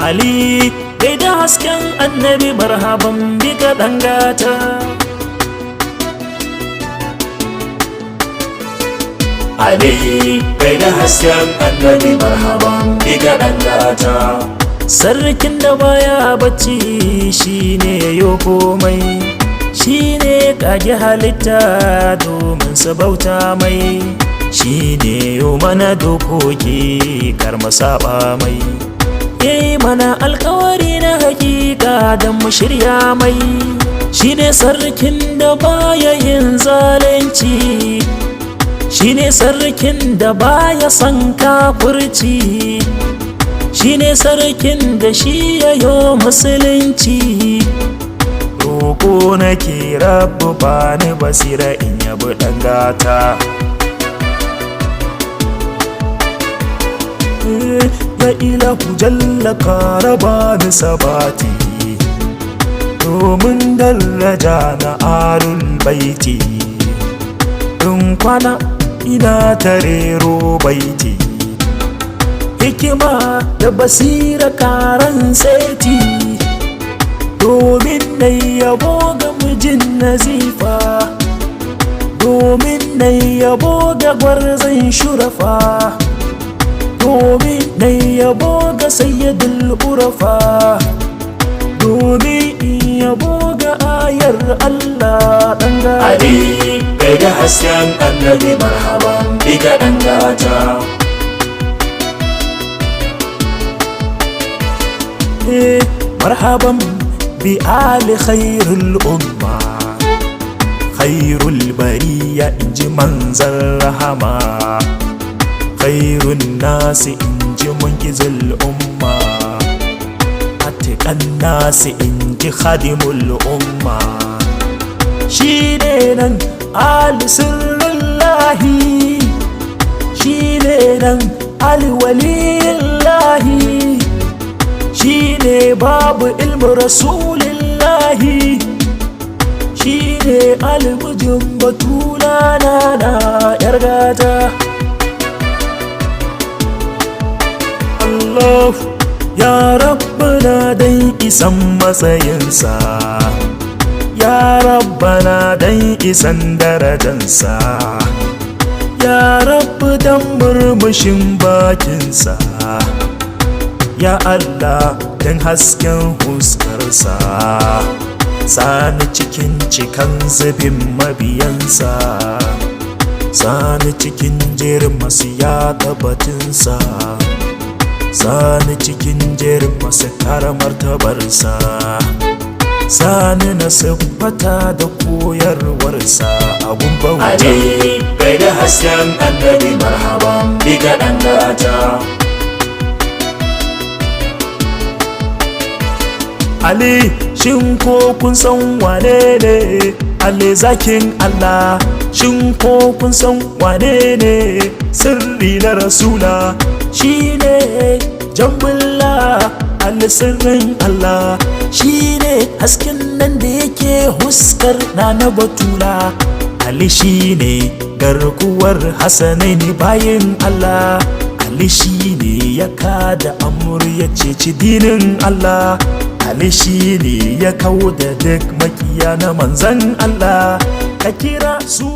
Ali bai da hasken annabi marhaban bika dangata. Ali bai da hasken annabi marhaban bika dangata. Sarkin da baya bacci shine yo komai, shine kage halitta domin su bauta mai, shine yo mana dokoki kar mu saba mai, yayi mana alkawari na hakika dan mu shirya mai. Shine sarkin da baya yin zalunci, shine sarkin da baya son kafirci, shine sarkin da shi yayo musulunci. Roko nake Rabbu bani basira in yabi dangata. Ya ilahu jalla ka bani sabati domin daraja na alul baiti, in kwana ina tarero baiti, hikima da basira karan saiti, domin na yabo ga mijin nazifa, domin na yabo ga gwarzon shurafa, domin na yabo ga sayyidul urafa, domin yabo ga ayar Allah dangata. Ali bai da hasken annabi marhaban bika dangata. مرحبا بآل خير الأمة، خير البرية إنجي منزل رحمة، خير الناس إنجي منقذ الأمة، أتقى الناس إنجي خادم الأمة. شينينا آل سر الله، شينينا آل ولي الله، shine babu ilmu rasulillahi, shine almujin batula na yargata. Allah ya rabbana dan isan matsayinsa, ya rabbana dan isan darajansa, ya rabbu dan murmushin bakinsa, ya Allah dan hasken huskarsa, sani cikin cikan zubin mabiyansa, sani cikin jerin masu yada batunsa, sani cikin jerin masu kara martabarsa, sani na siffata da koyarwarsa a gumban wuta. Ali bai da hasken annabi marhaban bika dangata. Ali shin ko kun san wane ne Ali zakin Allah, shin ko kun san wane ne sirri na rasula, shine jambulla Ali sirrin Allah, shine hasken nan da yake huskar na batula. Ali shine garkuwar Hassanaini bayin Allah, Ali shine ya kada amur ya ceci dinin Allah, Ali shine ya kawo da duk makiya na manzan Allah. Ka kira su